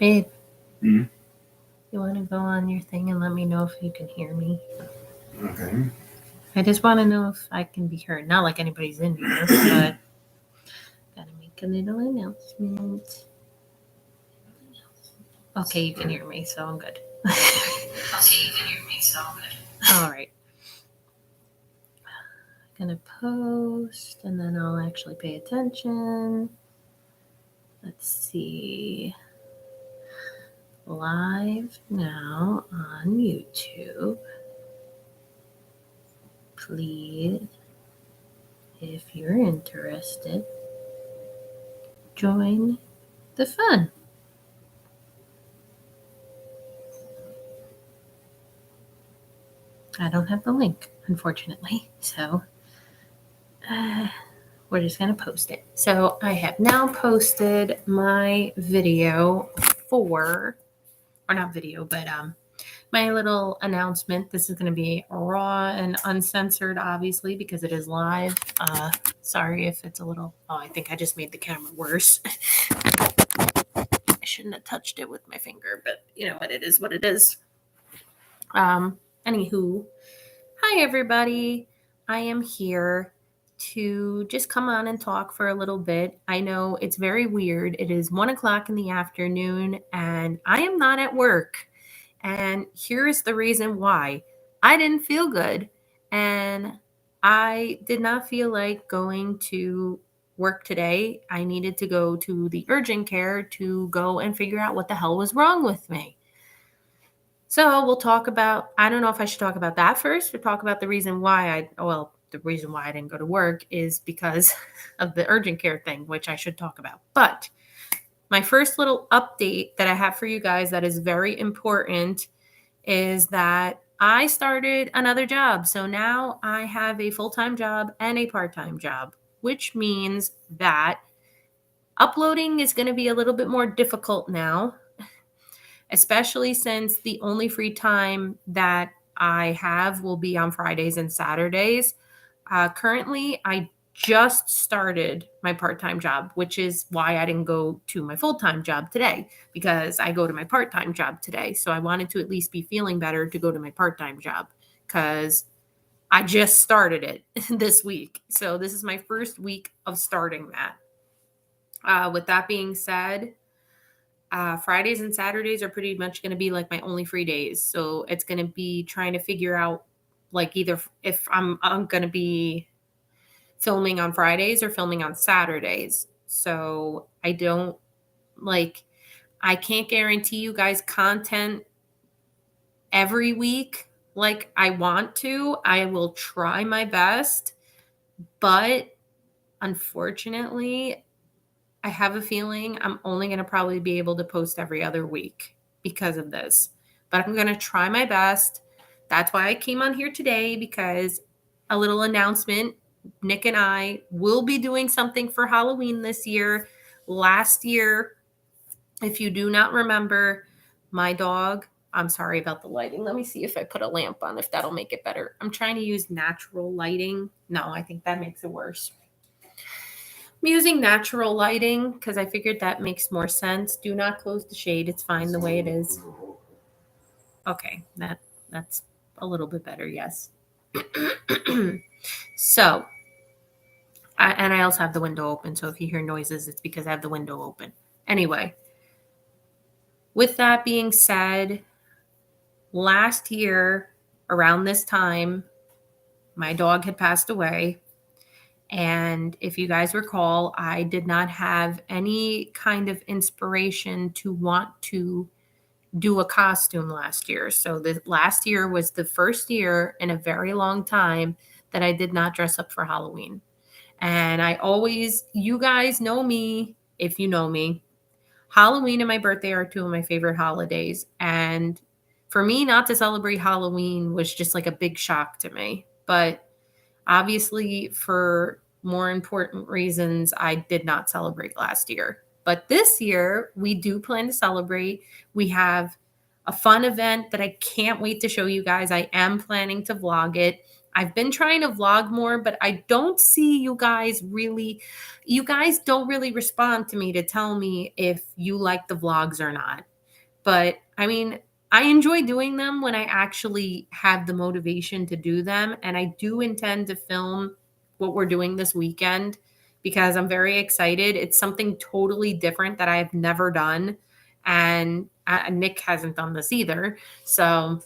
Babe, Mm. you want to go on your thing and let me know if you can hear me? Okay. I just want to know if I can be heard. Not like anybody's in here, but gotta make a little announcement. Okay, you can hear me, so I'm good. All right. I'm gonna post and then I'll actually pay attention. Let's see. Live now on YouTube. Please, if you're interested, join the fun. I don't have the link, unfortunately, so we're just going to post it. So I have now posted my video for, or not video, but my little announcement. This is going to be raw and uncensored, obviously, because it is live. Sorry if it's a little, I think I just made the camera worse. I shouldn't have touched it with my finger, but you know what, it is what it is. Anywho, hi everybody. I am here to just come on and talk for a little bit. I know it's very weird. It is 1:00 in the afternoon and I am not at work. And here's the reason why. I didn't feel good and I did not feel like going to work today. I needed to go to the urgent care to go and figure out what the hell was wrong with me. So we'll talk about, I don't know if I should talk about that first or talk about the reason why the reason why I didn't go to work is because of the urgent care thing, which I should talk about. But my first little update that I have for you guys that is very important is that I started another job. So now I have a full-time job and a part-time job, which means that uploading is going to be a little bit more difficult now, especially since the only free time that I have will be on Fridays and Saturdays. Currently, I just started my part-time job, which is why I didn't go to my full-time job today, because I go to my part-time job today. So I wanted to at least be feeling better to go to my part-time job because I just started it this week. So this is my first week of starting that. With that being said, Fridays and Saturdays are pretty much going to be like my only free days. So it's going to be trying to figure out like either if I'm going to be filming on Fridays or filming on Saturdays. So I don't I can't guarantee you guys content every week like I want to. I will try my best, but unfortunately, I have a feeling I'm only going to probably be able to post every other week because of this. But I'm going to try my best. That's why I came on here today, because a little announcement. Nick and I will be doing something for Halloween this year. Last year, if you do not remember, my dog, I'm sorry about the lighting. Let me see if I put a lamp on, if that'll make it better. I'm trying to use natural lighting. No, I think that makes it worse. I'm using natural lighting because I figured that makes more sense. Do not close the shade. It's fine the way it is. Okay, that's a little bit better, yes. So, and I also have the window open, so if you hear noises, it's because I have the window open. Anyway, with that being said, last year, around this time, my dog had passed away. And if you guys recall, I did not have any kind of inspiration to want to do a costume last year. So the last year was the first year in a very long time that I did not dress up for Halloween. And you guys know me, if you know me, Halloween and my birthday are two of my favorite holidays. And for me, not to celebrate Halloween was just like a big shock to me. But obviously, for more important reasons, I did not celebrate last year. But this year, we do plan to celebrate. We have a fun event that I can't wait to show you guys. I am planning to vlog it. I've been trying to vlog more, but I don't see you guys don't really respond to me to tell me if you like the vlogs or not. But I mean, I enjoy doing them when I actually have the motivation to do them. And I do intend to film what we're doing this weekend because I'm very excited. It's something totally different that I've never done. And Nick hasn't done this either. So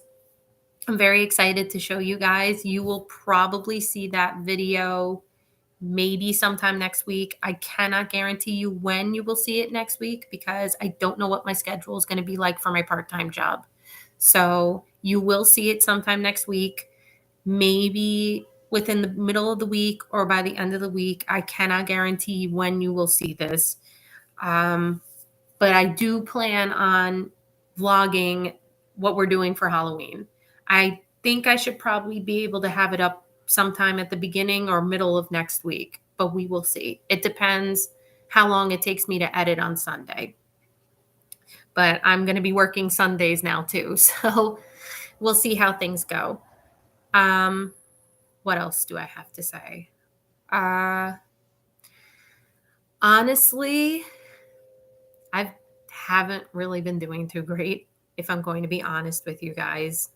I'm very excited to show you guys. You will probably see that video maybe sometime next week. I cannot guarantee you when you will see it next week because I don't know what my schedule is going to be like for my part time job. So you will see it sometime next week, maybe within the middle of the week or by the end of the week. I cannot guarantee when you will see this. Um, but I do plan on vlogging what we're doing for Halloween. I think I should probably be able to have it up sometime at the beginning or middle of next week, but we will see. It depends how long it takes me to edit on Sunday. But I'm going to be working Sundays now too. So we'll see how things go. Um, what else do I have to say? Uh, honestly, I haven't really been doing too great, if I'm going to be honest with you guys.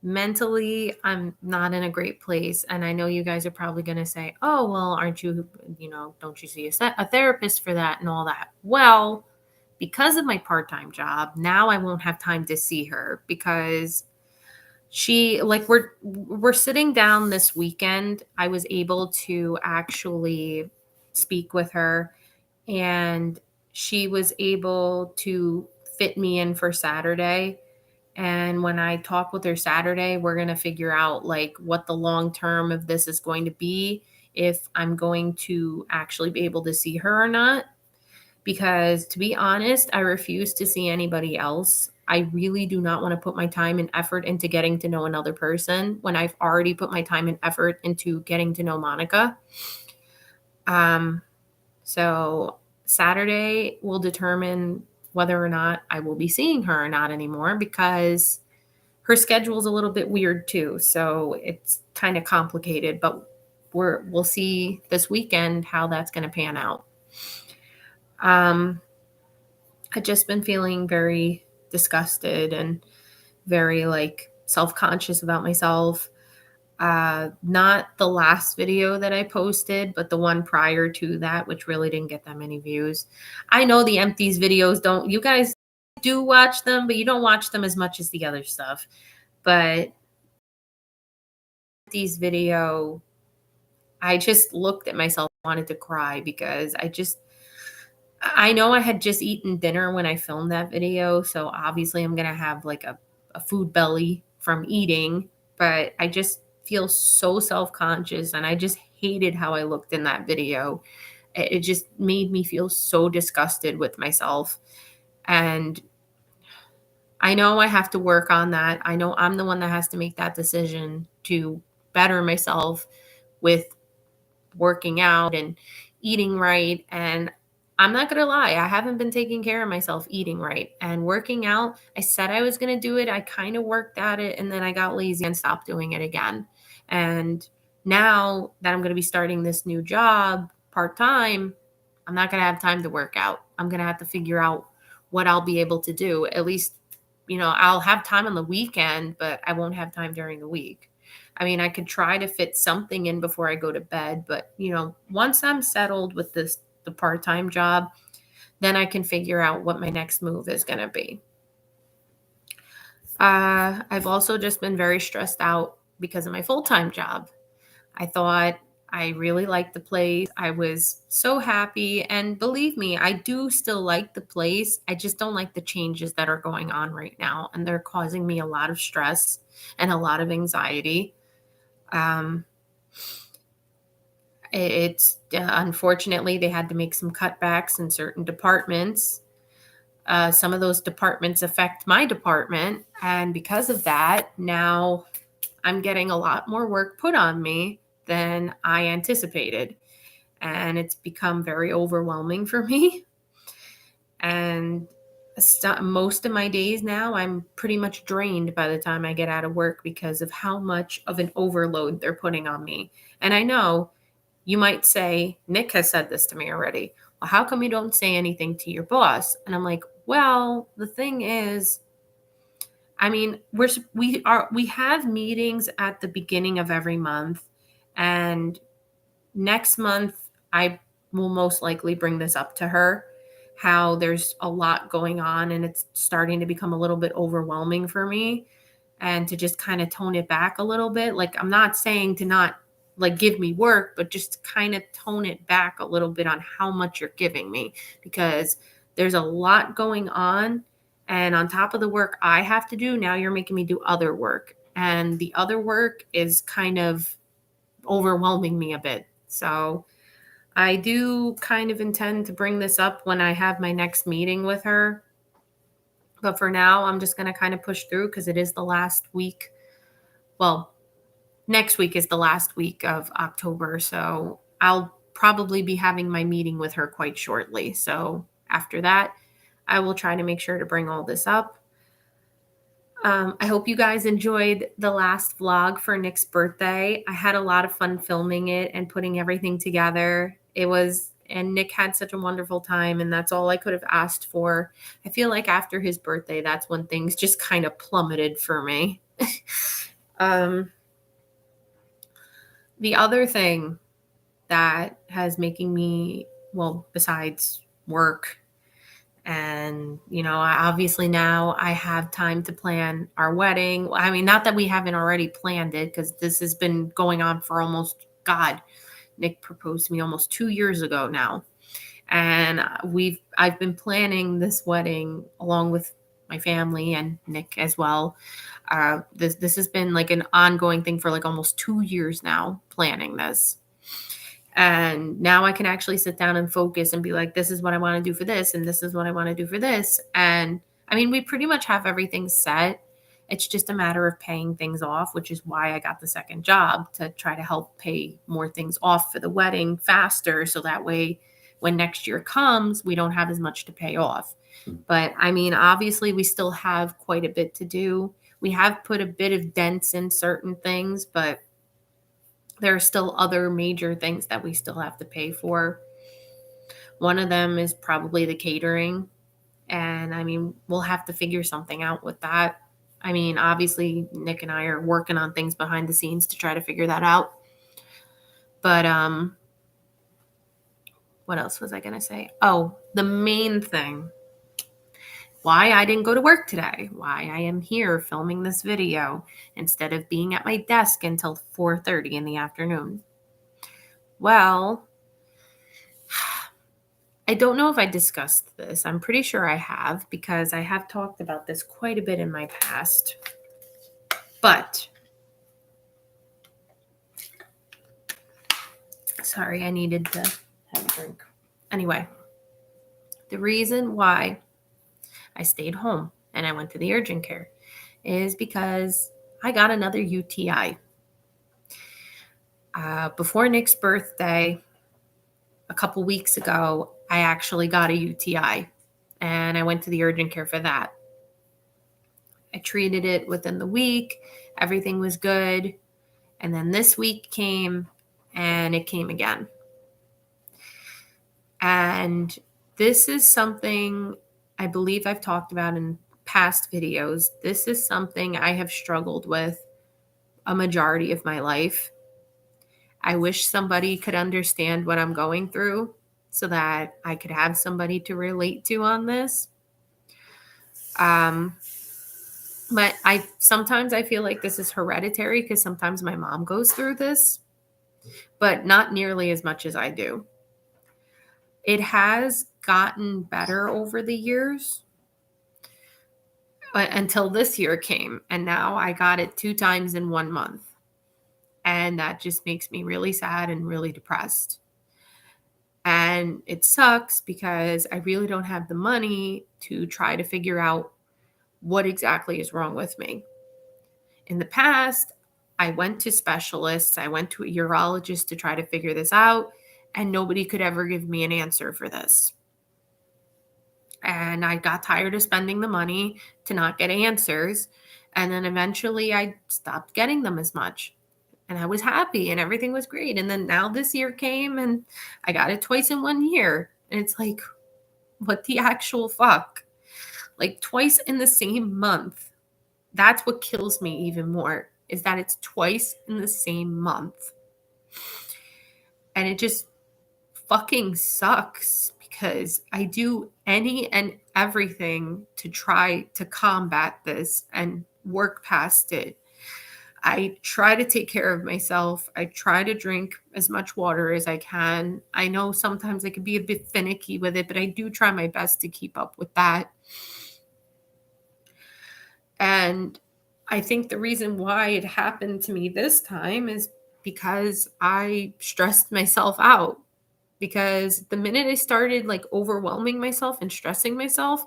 Mentally, I'm not in a great place. And I know you guys are probably going to say, oh, well, aren't you, don't you see a therapist for that and all that? Well, because of my part time job, now I won't have time to see her because we're sitting down this weekend. I was able to actually speak with her, and she was able to fit me in for Saturday. And when I talk with her Saturday, we're going to figure out like what the long term of this is going to be, if I'm going to actually be able to see her or not. Because to be honest, I refuse to see anybody else. I really do not want to put my time and effort into getting to know another person when I've already put my time and effort into getting to know Monica. Um, so Saturday will determine whether or not I will be seeing her or not anymore because her schedule is a little bit weird too. So it's kind of complicated, but we'll see this weekend how that's going to pan out. Um, I've just been feeling very disgusted and very like self-conscious about myself. Not the last video that I posted, but the one prior to that, which really didn't get that many views. I know the empties videos don't, you guys do watch them, but you don't watch them as much as the other stuff. But empties video, I just looked at myself and wanted to cry because I know I had just eaten dinner when I filmed that video. So obviously I'm going to have like a food belly from eating, but I just feel so self conscious and I just hated how I looked in that video. It just made me feel so disgusted with myself. And I know I have to work on that. I know I'm the one that has to make that decision to better myself with working out and eating right. And I'm not going to lie, I haven't been taking care of myself eating right and working out. I said I was going to do it. I kind of worked at it and then I got lazy and stopped doing it again. And now that I'm going to be starting this new job part time, I'm not going to have time to work out. I'm going to have to figure out what I'll be able to do. At least, I'll have time on the weekend, but I won't have time during the week. I mean, I could try to fit something in before I go to bed, but once I'm settled with the part-time job, then I can figure out what my next move is going to be. I've also just been very stressed out because of my full-time job. I thought I really liked the place. I was so happy. And believe me, I do still like the place. I just don't like the changes that are going on right now. And they're causing me a lot of stress and a lot of anxiety. Um, it's unfortunately they had to make some cutbacks in certain departments. Some of those departments affect my department, and because of that, now I'm getting a lot more work put on me than I anticipated, and it's become very overwhelming for me. And most of my days now, I'm pretty much drained by the time I get out of work because of how much of an overload they're putting on me. And I know you might say, Nick has said this to me already. Well, how come you don't say anything to your boss? And I'm like, Well, the thing is, I mean, we have meetings at the beginning of every month, and next month I will most likely bring this up to her, how there's a lot going on and it's starting to become a little bit overwhelming for me, and to just kind of tone it back a little bit. Like, I'm not saying to not like give me work, but just kind of tone it back a little bit on how much you're giving me, because there's a lot going on. And on top of the work I have to do, now you're making me do other work. And the other work is kind of overwhelming me a bit. So I do kind of intend to bring this up when I have my next meeting with her. But for now, I'm just going to kind of push through because it is the last week. Well, next week is the last week of October. So I'll probably be having my meeting with her quite shortly. So after that, I will try to make sure to bring all this up. I hope you guys enjoyed the last vlog for Nick's birthday. I had a lot of fun filming it and putting everything together. And Nick had such a wonderful time, and that's all I could have asked for. I feel like after his birthday, that's when things just kind of plummeted for me. um, the other thing that has making me, well, besides work, and obviously now I have time to plan our wedding. I mean, not that we haven't already planned it, because this has been going on for almost, God, Nick proposed to me almost 2 years ago now, and I've been planning this wedding along with my family and Nick as well. This has been like an ongoing thing for like almost 2 years now, planning this. And now I can actually sit down and focus and be like, this is what I want to do for this, and this is what I want to do for this. And I mean, we pretty much have everything set. It's just a matter of paying things off, which is why I got the second job, to try to help pay more things off for the wedding faster. So that way, when next year comes, we don't have as much to pay off. But I mean, obviously, we still have quite a bit to do. We have put a bit of dents in certain things, but there are still other major things that we still have to pay for. One of them is probably the catering. And I mean, we'll have to figure something out with that. I mean, obviously, Nick and I are working on things behind the scenes to try to figure that out. But what else was I going to say? Oh, the main thing, why I didn't go to work today, why I am here filming this video instead of being at my desk until 4:30 in the afternoon. Well, I don't know if I discussed this. I'm pretty sure I have, because I have talked about this quite a bit in my past. But, sorry, I needed to have a drink. Anyway, the reason why I stayed home and I went to the urgent care is because I got another UTI. Before Nick's birthday, a couple weeks ago, I actually got a UTI, and I went to the urgent care for that. I treated it within the week. Everything was good. And then this week came, and it came again. And this is something I believe I've talked about in past videos. This is something I have struggled with a majority of my life. I wish somebody could understand what I'm going through so that I could have somebody to relate to on this. But sometimes I feel like this is hereditary, because sometimes my mom goes through this, but not nearly as much as I do. It has gotten better over the years, but until this year came, and now I got it 2 times in 1 month. And that just makes me really sad and really depressed. And it sucks because I really don't have the money to try to figure out what exactly is wrong with me. In the past, I went to specialists, I went to a urologist to try to figure this out, and nobody could ever give me an answer for this. And I got tired of spending the money to not get answers. And then eventually I stopped getting them as much. And I was happy and everything was great. And then now this year came and I got it twice in 1 year. And it's like, what the actual fuck? like twice in the same month. That's what kills me even more, is that it's twice in the same month. And it just fucking sucks because I do any and everything to try to combat this and work past it. I try to take care of myself. I try to drink as much water as I can. I know sometimes I could be a bit finicky with it, but I do try my best to keep up with that. And I think the reason why it happened to me this time is because I stressed myself out. Because the minute I started like overwhelming myself and stressing myself,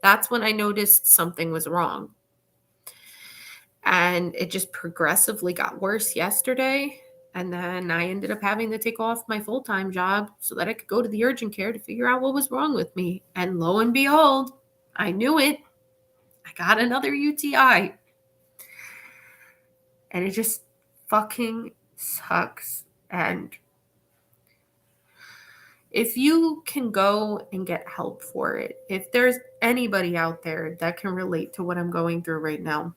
that's when I noticed something was wrong. And it just progressively got worse yesterday. And then I ended up having to take off my full time job so that I could go to the urgent care to figure out what was wrong with me. And lo and behold, I knew it. I got another UTI. And it just fucking sucks. And if you can go and get help for it, if there's anybody out there that can relate to what I'm going through right now,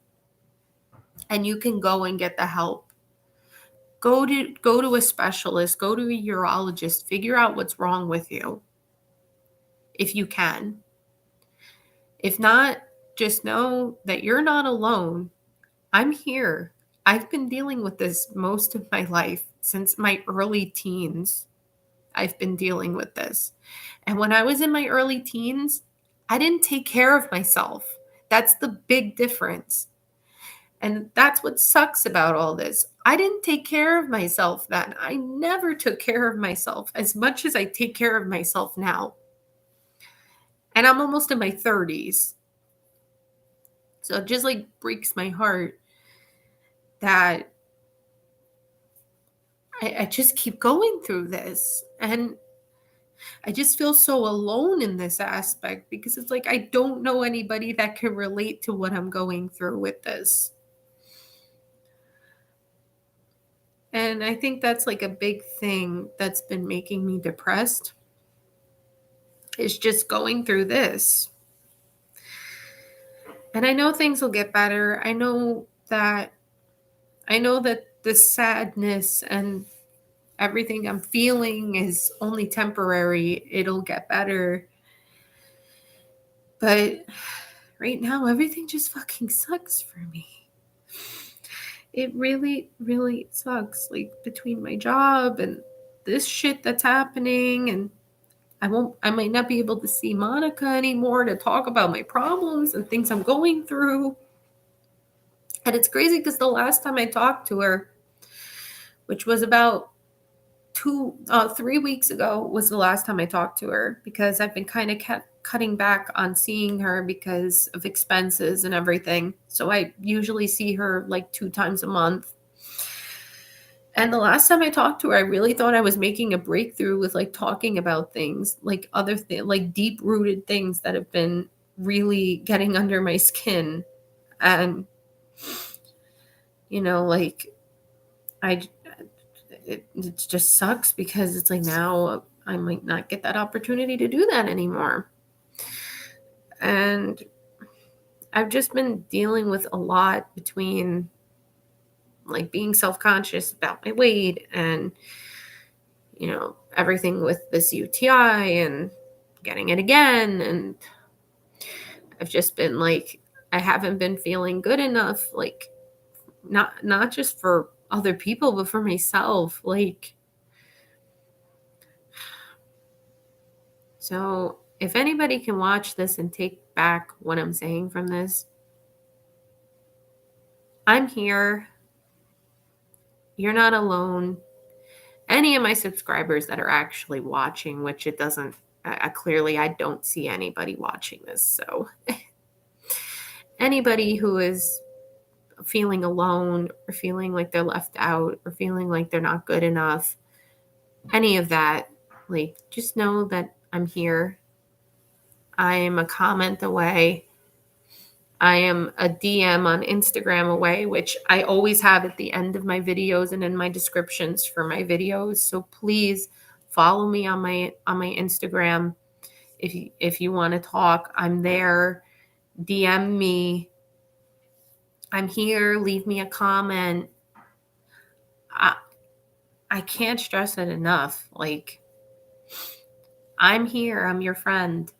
and you can go and get the help, go to a specialist, go to a urologist, figure out what's wrong with you if you can. If not, just know that you're not alone. I'm here. I've been dealing with this most of my life since my early teens. I've been dealing with this. And when I was in my early teens, I didn't take care of myself. That's the big difference. And that's what sucks about all this. I didn't take care of myself then. I never took care of myself as much as I take care of myself now. And I'm almost in my 30s. So it just like breaks my heart that I just keep going through this. And I just feel so alone in this aspect because it's like I don't know anybody that can relate to what I'm going through with this. And I think that's like a big thing that's been making me depressed, is just going through this. And I know things will get better. I know that the sadness and everything I'm feeling is only temporary. It'll get better. But right now, everything just fucking sucks for me. It really, really sucks. Like between my job and this shit that's happening, and I might not be able to see Monica anymore to talk about my problems and things I'm going through. And it's crazy because the last time I talked to her, which was about 3 weeks ago, was the last time I talked to her because I've been kind of kept cutting back on seeing her because of expenses and everything. So I usually see her like 2 times a month. And the last time I talked to her, I really thought I was making a breakthrough with like talking about things, like other things, like deep rooted things that have been really getting under my skin. And, like I, it just sucks because it's like now I might not get that opportunity to do that anymore. And I've just been dealing with a lot between like being self-conscious about my weight and everything with this UTI and getting it again. And I've just been like, I haven't been feeling good enough, like not just for other people, but for myself. Like, so if anybody can watch this and take back what I'm saying from this, I'm here. You're not alone. Any of my subscribers that are actually watching, which it doesn't, clearly I don't see anybody watching this. So anybody who is feeling alone or feeling like they're left out or feeling like they're not good enough, any of that, like, just know that I'm here. I am a comment away. I am a DM on Instagram away, which I always have at the end of my videos and in my descriptions for my videos. So please follow me on my Instagram. if you want to talk, I'm there. DM me. I'm here. Leave me a comment. I I can't stress it enough. Like, I'm here. I'm your friend.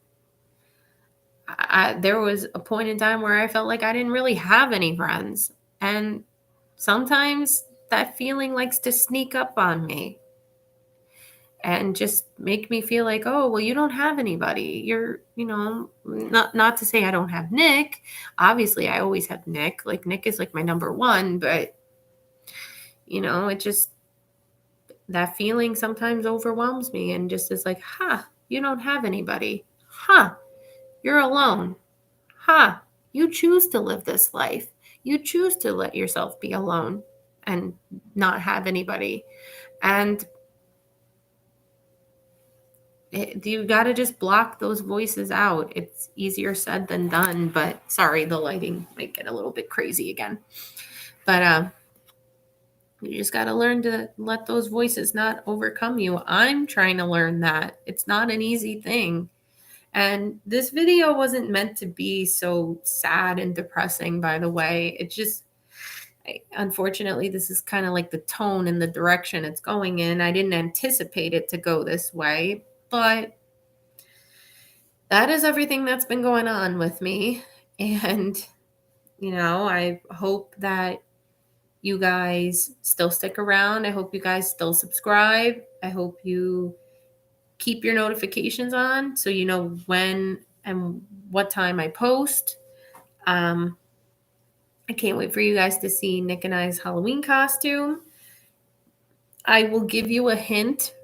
There was a point in time where I felt like I didn't really have any friends. And sometimes that feeling likes to sneak up on me and just make me feel like, oh, well, you don't have anybody. Not to say I don't have Nick. Obviously, I always have Nick. Like, Nick is like my number one, but it just, that feeling sometimes overwhelms me and just is like, you don't have anybody. You're alone. You choose to live this life. You choose to let yourself be alone and not have anybody. And you got to just block those voices out. It's easier said than done, but sorry, the lighting might get a little bit crazy again. But you just got to learn to let those voices not overcome you. I'm trying to learn that. It's not an easy thing. And this video wasn't meant to be so sad and depressing, by the way. It just, unfortunately, this is kind of like the tone and the direction it's going in. I didn't anticipate it to go this way, but that is everything that's been going on with me. And, I hope that you guys still stick around. I hope you guys still subscribe. I hope you keep your notifications on so you know when and what time I post. I can't wait for you guys to see Nick and I's Halloween costume. I will give you a hint.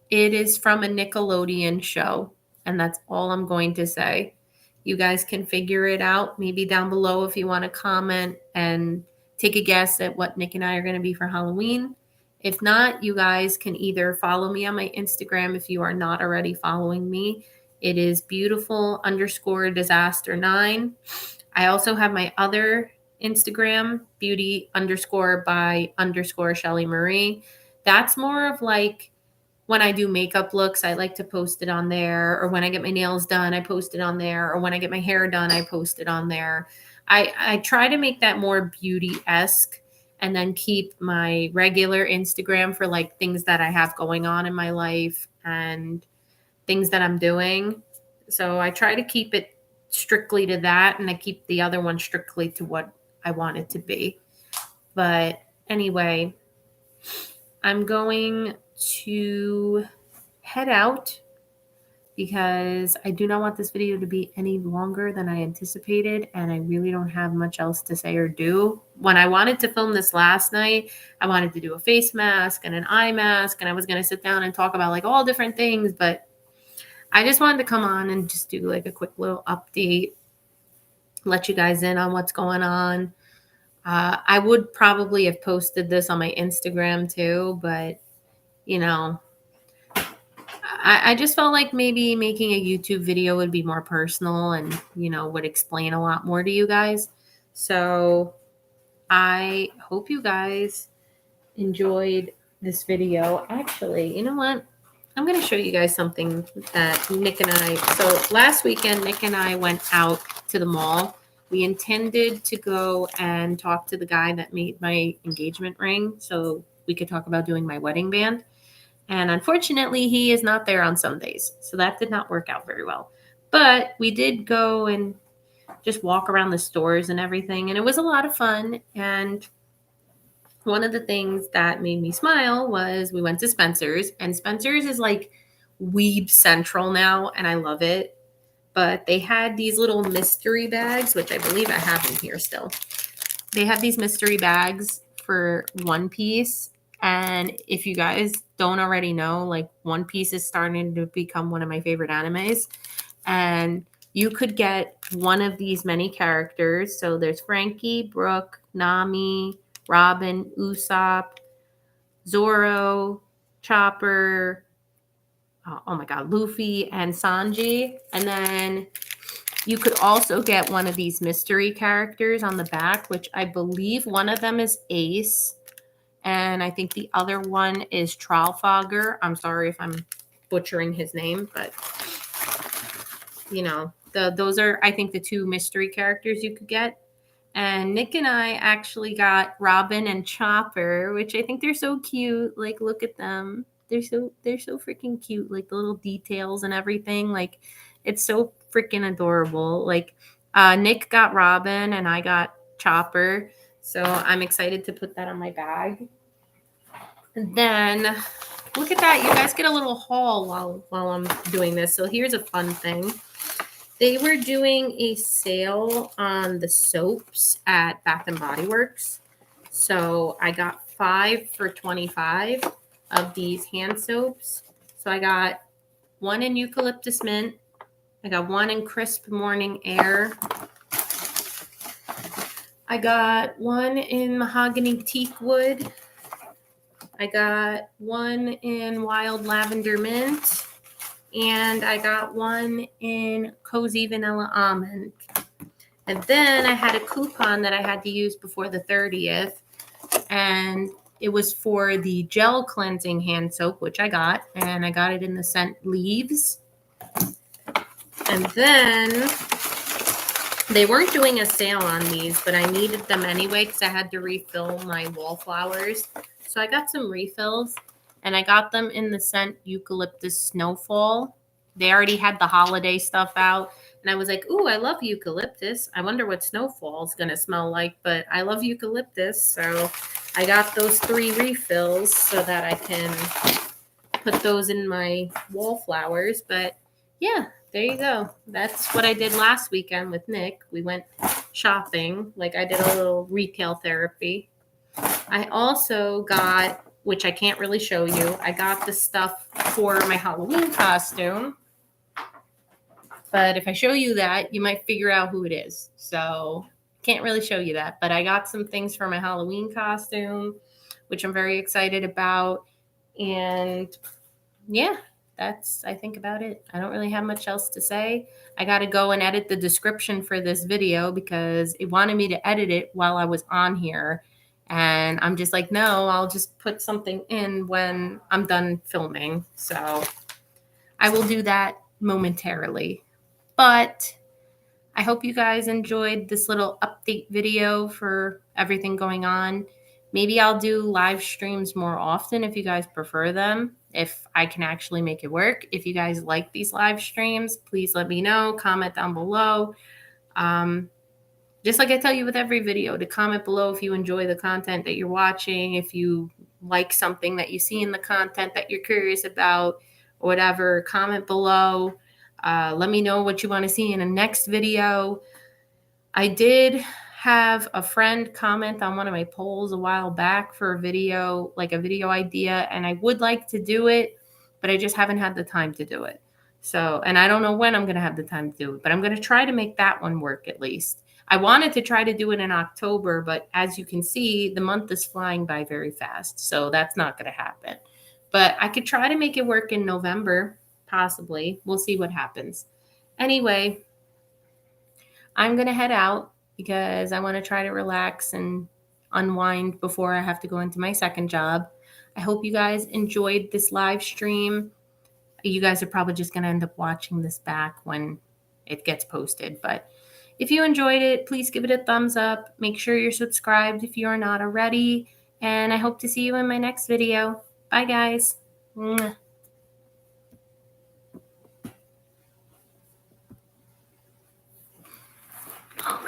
It is from a Nickelodeon show, and that's all I'm going to say. You guys can figure it out maybe down below if you want to comment and take a guess at what Nick and I are going to be for Halloween. If not, you guys can either follow me on my Instagram if you are not already following me. It is beautiful_disaster9. I also have my other Instagram, beauty_by_Shelly Marie. That's more of like when I do makeup looks, I like to post it on there. Or when I get my nails done, I post it on there. Or when I get my hair done, I post it on there. I try to make that more beauty-esque and then keep my regular Instagram for like things that I have going on in my life and things that I'm doing. So I try to keep it strictly to that, and I keep the other one strictly to what I want it to be. But anyway, I'm going to head out because I do not want this video to be any longer than I anticipated, and I really don't have much else to say or do. When I wanted to film this last night, I wanted to do a face mask and an eye mask, and I was going to sit down and talk about like all different things, but I just wanted to come on and just do like a quick little update, let you guys in on what's going on. I would probably have posted this on my Instagram too, but I just felt like maybe making a YouTube video would be more personal and, would explain a lot more to you guys. So I hope you guys enjoyed this video. Actually, you know what? I'm going to show you guys something that Nick and I, so last weekend, Nick and I went out to the mall. We intended to go and talk to the guy that made my engagement ring so we could talk about doing my wedding band. And unfortunately, he is not there on Sundays. So that did not work out very well. But we did go and just walk around the stores and everything. And it was a lot of fun. And one of the things that made me smile was we went to Spencer's. And Spencer's is like Weeb Central now. And I love it. But they had these little mystery bags, which I believe I have in here still. They have these mystery bags for One Piece. And if you guys don't already know, like One Piece is starting to become one of my favorite animes. And you could get one of these many characters. So there's Frankie, Brooke, Nami, Robin, Usopp, Zoro, Chopper, oh my God, Luffy, and Sanji. And then you could also get one of these mystery characters on the back, which I believe one of them is Ace. And I think the other one is Tralfogger. I'm sorry if I'm butchering his name, but those are, I think, the two mystery characters you could get. And Nick and I actually got Robin and Chopper, which I think they're so cute. Like, look at them. They're so freaking cute. Like the little details and everything. Like, it's so freaking adorable. Like, Nick got Robin and I got Chopper. So I'm excited to put that on my bag. And then look at that. You guys get a little haul while I'm doing this. So here's a fun thing. They were doing a sale on the soaps at Bath and Body Works. So I got 5 for $25 of these hand soaps. So I got one in eucalyptus mint. I got one in crisp morning air. I got one in mahogany teak wood. I got one in wild lavender mint. And I got one in cozy vanilla almond. And then I had a coupon that I had to use before the 30th. And it was for the gel cleansing hand soap, which I got. And I got it in the scent Leaves. And then they weren't doing a sale on these, but I needed them anyway because I had to refill my wallflowers. So I got some refills. And I got them in the scent Eucalyptus Snowfall. They already had the holiday stuff out. And I was like, ooh, I love eucalyptus. I wonder what Snowfall is going to smell like. But I love eucalyptus. So I got those 3 refills so that I can put those in my wallflowers. But yeah, there you go. That's what I did last weekend with Nick. We went shopping. Like, I did a little retail therapy. I also got, which I can't really show you, I got the stuff for my Halloween costume. But if I show you that, you might figure out who it is. So can't really show you that. But I got some things for my Halloween costume, which I'm very excited about. And yeah, that's, I think, about it. I don't really have much else to say. I got to go and edit the description for this video because it wanted me to edit it while I was on here. And I'm just like, no, I'll just put something in when I'm done filming. So I will do that momentarily. But I hope you guys enjoyed this little update video for everything going on. Maybe I'll do live streams more often if you guys prefer them, if I can actually make it work. If you guys like these live streams, please let me know. Comment down below. Just like I tell you with every video, to comment below if you enjoy the content that you're watching, if you like something that you see in the content that you're curious about, or whatever, comment below. Let me know what you want to see in a next video. I did have a friend comment on one of my polls a while back for a video, like a video idea, and I would like to do it, but I just haven't had the time to do it. So, and I don't know when I'm going to have the time to do it, but I'm going to try to make that one work at least. I wanted to try to do it in October, but as you can see, the month is flying by very fast, so that's not going to happen. But I could try to make it work in November, possibly. We'll see what happens. Anyway, I'm going to head out because I want to try to relax and unwind before I have to go into my second job. I hope you guys enjoyed this live stream. You guys are probably just going to end up watching this back when it gets posted. But if you enjoyed it, please give it a thumbs up. Make sure you're subscribed if you are not already. And I hope to see you in my next video. Bye, guys. Mwah.